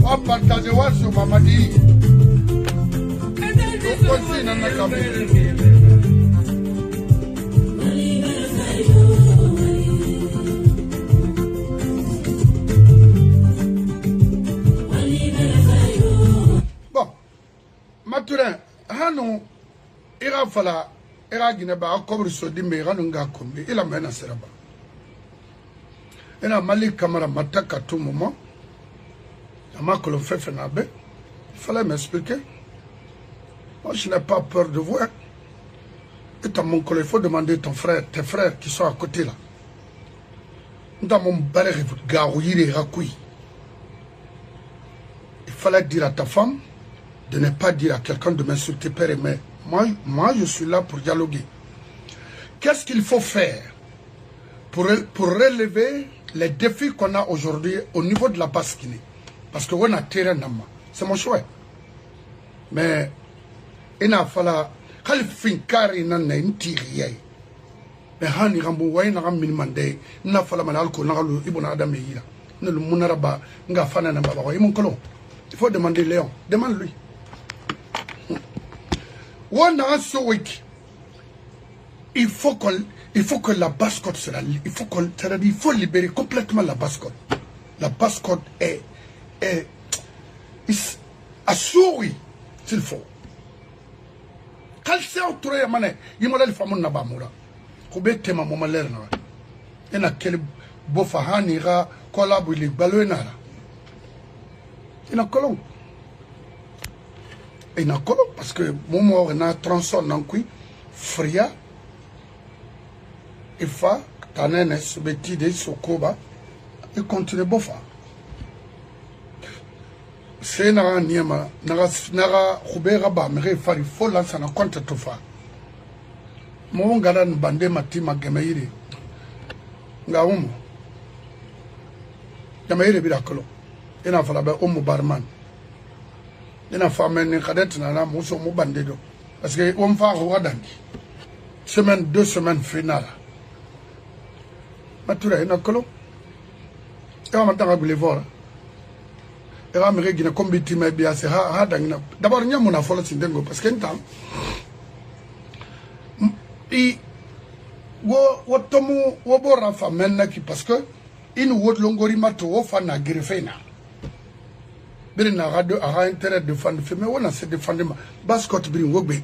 On partage sur Mamadi. Bon, Maturin, Hanou, ira fala, ira Guineba, comme Sodime, Ranunga Kombi, il a mené à Seraba. Il a Malik Kamara Mataka à tout moment. Il m'a fait Fenabe. Il fallait m'expliquer. Moi, je n'ai pas peur de vous. Et dans mon collègue, il faut demander tes frères qui sont à côté là. Dans mon balai, il fallait dire à ta femme de ne pas dire à quelqu'un de m'insulter père et mère. Moi, je suis là pour dialoguer. Qu'est-ce qu'il faut faire pour relever les défis qu'on a aujourd'hui au niveau de la Basse-Guinée? Parce que on a terrain dans moi. C'est mon choix. Mais il a fallu qu'il kari na n'intiriye. Mais hani rambo wa ina ram minimande. Na fallu mal alcool na galu ibuna adam yira. Ne le munaraba nga fana na baba wa imon kolon. Il faut demander Léon. Demande-lui. On a ce week. Il faut que la Basse-Côte soit il faut libérer complètement la Basse-Côte. La Basse-Côte est assuré s'il faut. Quand c'est autour de mané, il m'a dit famille n'a pas moura. Combien de temps maman l'air n'a? Il a quel beau fahani ra collaborer balonara. Il a colon. Il a colon parce que mon mort n'a transformé en quoi fria. Il fa tanenes beti de sokoba. Il continue bofa. C'est nara niema nara khubera ba mere fari fola sana konta tofa mo ngara bande matima gemeire nga umu gemeire bila kolo ina fala ba barman ina femme ni cadet na muso mu bandido parce que on fa ko wadangi semaine 2 semaines finale matura ina kolo e ma tanga boulevard e va me regina combiti me bia se ha dangna d'abord nyamu na folo sindengo parce que ntam i wo tomu wo bora fa menna ki parce que in wot longori mato wo fa na grefena biri na radio a intérêt de défendre mais on a se défendre ma bascot biri wogbe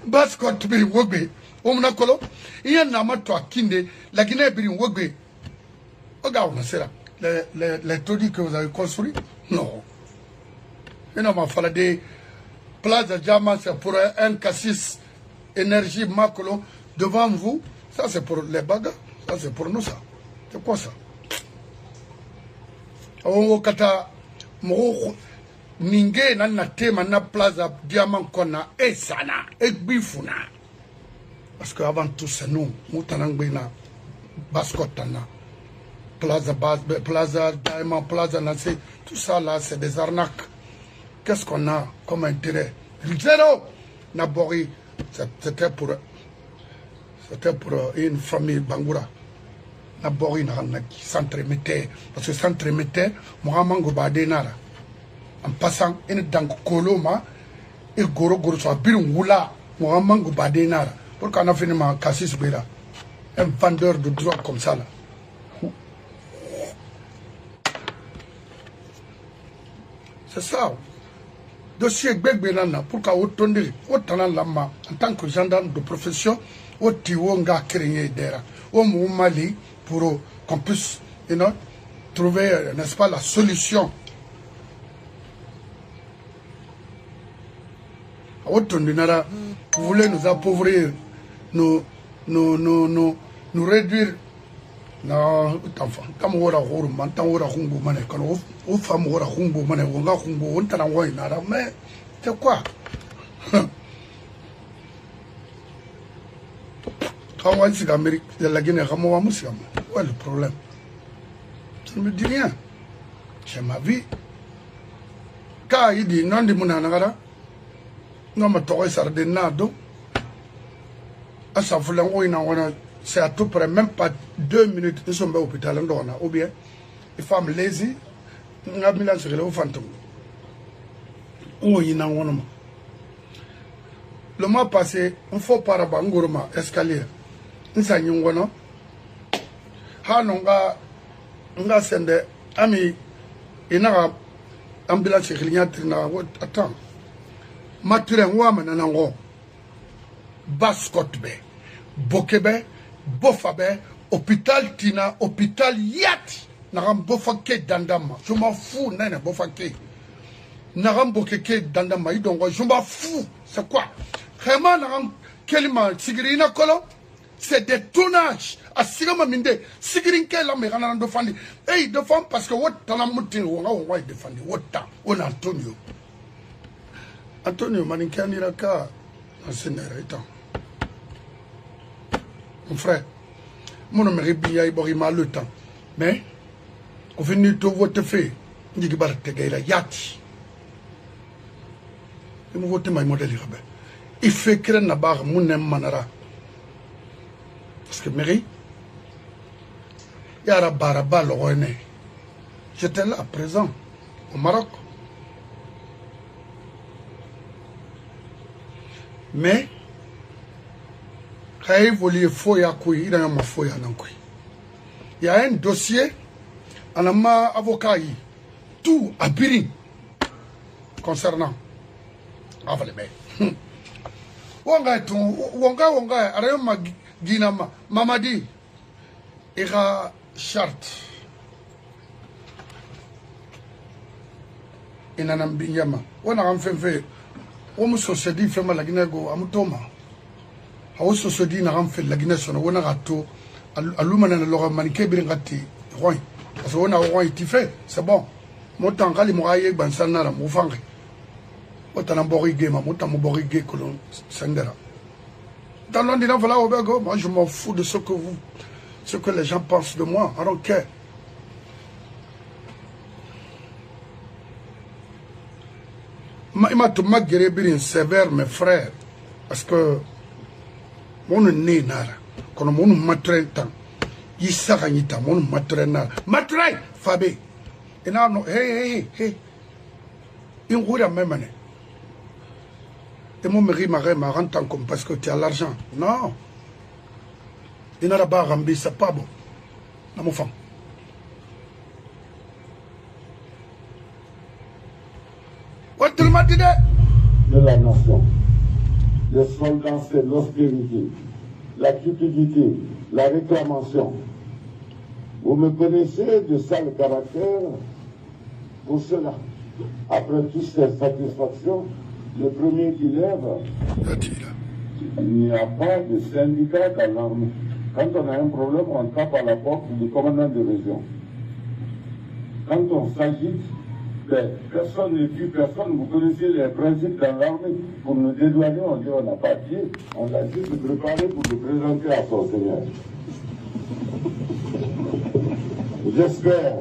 bascot biri wogbe o mna kolo iya na mato akinde lakini biri wogbe oga on sera les taudis que vous avez construit non et non ma fala de Plaza Diamant c'est pour un cassis énergie macolo devant vous ça c'est pour les bagarres ça c'est pour nous ça c'est quoi ça o kata mo ninge na tema na Plaza Diamant kona e sana e bifuna parce que avant tout c'est nous mutanangbena bascotana Plaza Diamant Plaza Nassé tout ça là c'est des arnaques. Qu'est-ce qu'on a comme intérêt? Zéro Nabori c'était pour une famille Bangoura. Nabori Naranaki s'entremettait parce que s'entremettait Mohamango Badenara en passant une dango koloma et goro so birungula Mohamango Badenara pour qu'on a fini ma cassis bera un vendeur de drogue comme ça là. C'est ça. Dossier Begbenana, pour qu'à autant lama en tant que gendarme de profession, au Tiwonga créé d'air, au Mali, pour qu'on puisse trouver, n'est-ce pas, la solution. Autant vous voulez nous appauvrir, nous réduire. Non, enfant, quand on a un mantan ou un humbo mané, quand on femme ou un humbo mané, on a humbo, on t'a envoyé nada, mais c'est quoi? Quand on dit l'Amérique, la Guinée, comment on va où est le problème? Ça ne me dit rien. C'est ma vie. Quand il dit non, de mon anagara, non, mais toi, ça a des nado. À sa foule, c'est à tout près, même pas 2 minutes, nous sommes à l'hôpital, ou bien, les femmes lazy, nous avons mis la sur le fantôme. Le mois passé, on faut par Bangurma, escalier. Nous avons nga sende ami ina ambulance client na attends mature wa manana ngo bascot be bokebe bofabe hôpital tina hôpital yat nagam bofake dandama je m'en fous nana bofake nagam bokeke dandama idongo je m'en fous c'est quoi vraiment nagam kelima sigirina kolo c'est des tonnages à sigama minde sigirin kela me kana ndo fandi eh de fond parce que what talamutin on défendre what on Antonio maninkani raka asenera etant mon frère mon nom est bien il m'a le temps mais au fini tout votre fait ndi bar tegayla yati il me vote my modèle irabe il fait créer na bar mon manara parce que mairie yara baraba l'orone j'étais là présent au Maroc mais quand il voulait fouiller à couille il a ma fouille à n'encoui il y a un dossier en ma avocat tout à Birin concernant Avalebe wonga arayoma ginama mamadi ira charte inana mbinyama wana kamfemfe omu société fema la Guinée go amutoma hawo société na kamfe la Guinée sono wana gato aluma na lo manike biringati roy parce que wana roy ti fait c'est bon motan kali mo aye bansana la mo fangi otana mbori gema motan mo bori ge kolon sendera dans l'ondina voilà obego moi je m'en fous de ce que les gens pensent de moi I don't care m'a tout ma guéré sévère mes frères parce que mon né nara quand mon matre temps il s'arranita mon matre nara matre fabé et non hey une roue à même année et mon mari m'a rentré comme parce que tu as l'argent non il n'a pas remboursé c'est pas bon non mon femme de la nation. Le slogan, c'est l'austérité, la cupidité, la réclamation. Vous me connaissez de sale caractère pour cela. Après toutes ces satisfactions, le premier qui lève, il n'y a pas de syndicat dans l'armée. Quand on a un problème, on tape à la porte du commandant de région. Quand on s'agite, personne ne tue personne. Vous connaissez les principes dans l'armée. Pour nous dédouaner, on dit on n'a pas pied. On a juste préparé pour le présenter à son Seigneur. J'espère.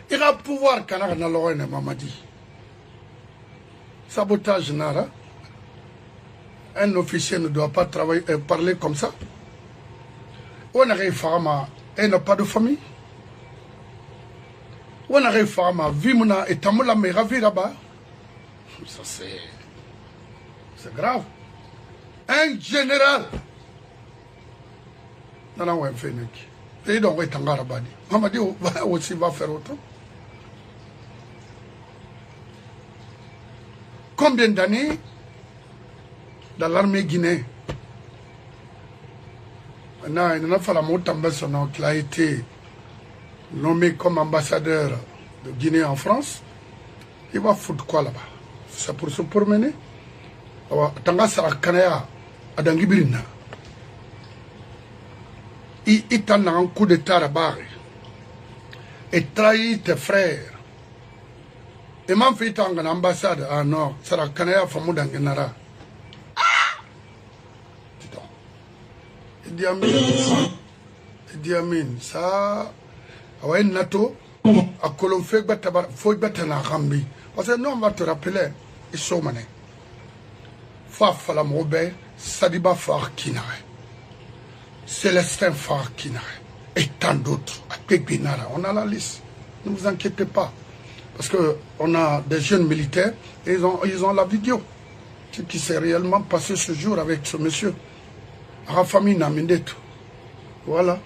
Il va pouvoir canard na l'oreille Mamadi. Sabotage nara. Un officier ne doit pas travailler, parler comme ça. On a femme, elle n'a pas de famille. On a femme, vimuna et tamula me ravi là-bas. Ça c'est grave. Un général. Non, non, on fait nek. Et donc, on est en Arabadi. Mamadi aussi va faire autant. Combien d'années dans l'armée guinéenne? Maintenant, il qui a été nommé comme ambassadeur de Guinée en France. Il va foutre quoi là-bas? C'est pour se promener. Tanga Sarakanea, Adangibirina. Il t'a un coup d'état là-bas. Et trahit tes frères. Et m'a fait un ambassade. Ah non, Sarakanea Famoudangenara. Idi Amin, ça, ouais, NATO, à Colombe, faut battre la Rambi. Parce que nous, on va te rappeler, ils sont manés. Faf la Robert, Sadiba Far Kinare, Célestin Far Kinare, et tant d'autres, à Pépinara. On a la liste, ne vous inquiétez pas. Parce qu'on a des jeunes militaires, et ils ont la vidéo. Ce qui s'est réellement passé ce jour avec ce monsieur. La famille n'a mis tout. Voilà.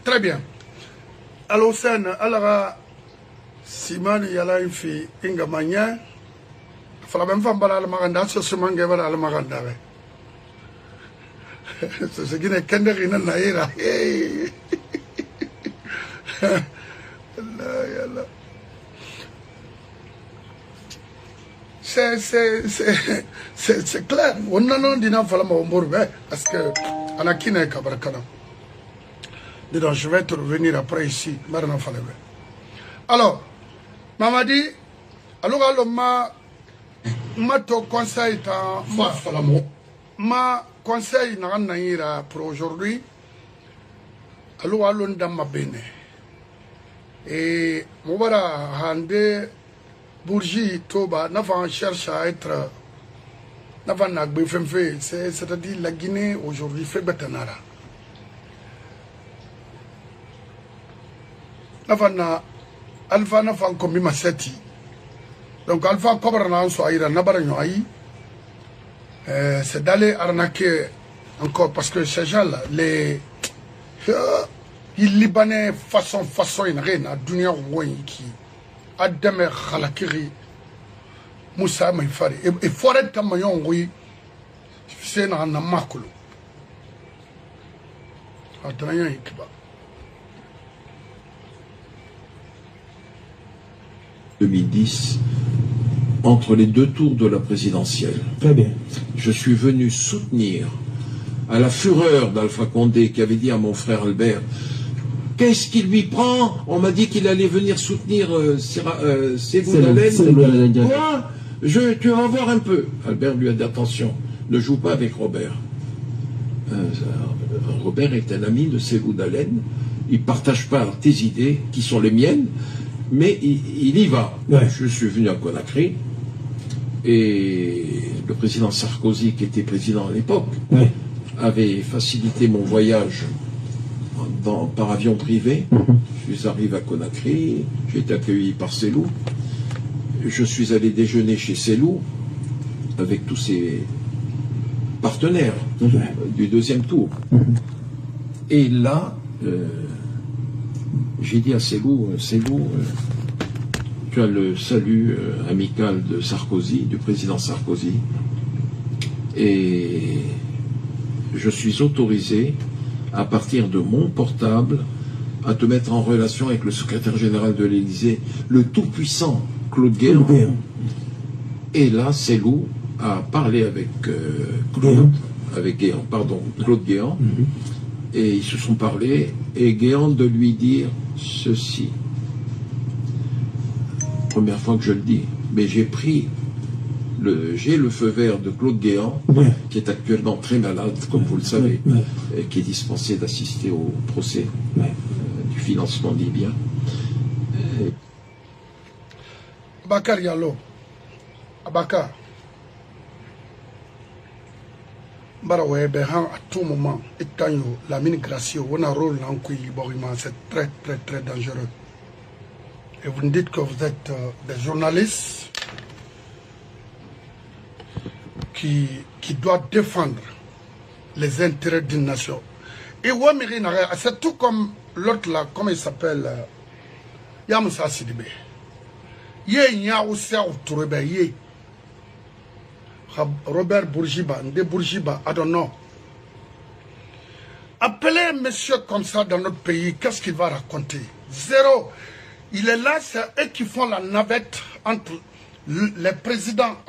Très bien. Alors, c'est alors Simani yala une fille Inga Manya. Fala même femme bala almaganda sur ce manga bala almaganda. C'est ce qui n'est qu'un derrière naïra. C'est clair. On a non dit non fala m'ombourbe parce que anakina est kabarakana. Donc, je vais te revenir après ici. Alors, Mamadi, alors, ma ton conseil, ma conseil pour aujourd'hui, alors, dans ma bene. Et, Moubara, Hande, Bourgi, Toba, n'avant cherche à être, n'avant n'a pas fait, c'est-à-dire la Guinée aujourd'hui fait Betanara. Nafana Alpha Nafan comme ma seti. Donc Alpha Cobra n'a soit ira Nabaranyo aïe. C'est d'aller arnaquer encore parce que ces gens-là, les Libanais façon une reine à Dunia Ouin qui a demeuré Khalakiri Moussa Maïfari et Forêt Tamayon, oui, c'est un makulu. 2010, entre les deux tours de la présidentielle. Très bien. Je suis venu soutenir, à la fureur d'Alpha Condé qui avait dit à mon frère Albert, qu'est-ce qui lui prend? On m'a dit qu'il allait venir soutenir Sebou Dalen. Quoi? Tu vas voir un peu. Albert lui a dit attention, ne joue pas avec Robert. Robert est un ami de Sebou Dalen. Il ne partage pas tes idées, qui sont les miennes, mais il y va. Ouais. Je suis venu à Conakry, et le président Sarkozy, qui était président à l'époque, Ouais. avait facilité mon voyage par avion privé. Je suis arrivé à Conakry, j'ai été accueilli par Selou. Je suis allé déjeuner chez Selou avec tous ses partenaires du deuxième tour. Et là, j'ai dit à Selou, tu as le salut amical de Sarkozy, du président Sarkozy, et je suis autorisé à partir de mon portable à te mettre en relation avec le secrétaire général de l'Élysée, le tout-puissant Claude Guéant. Et là, Selou a parlé avec Claude Guéant, et ils se sont parlé, et Guéant de lui dire ceci. Première fois que je le dis, mais j'ai le feu vert de Claude Guéant, qui est actuellement très malade, comme vous le savez, et qui est dispensé d'assister au procès du financement libyen. Bakar Yallo, Abaka, à tout moment, la migration, on a un rôle c'est très très très dangereux. Et vous nous dites que vous êtes des journalistes qui doivent défendre les intérêts d'une nation. Et c'est tout comme l'autre là, comment il s'appelle, Yamoussa Sidibé. Robert Bourgiba, I don't know. Appelez un monsieur comme ça dans notre pays, qu'est-ce qu'il va raconter? Zéro. Il est là, c'est eux qui font la navette entre les présidents.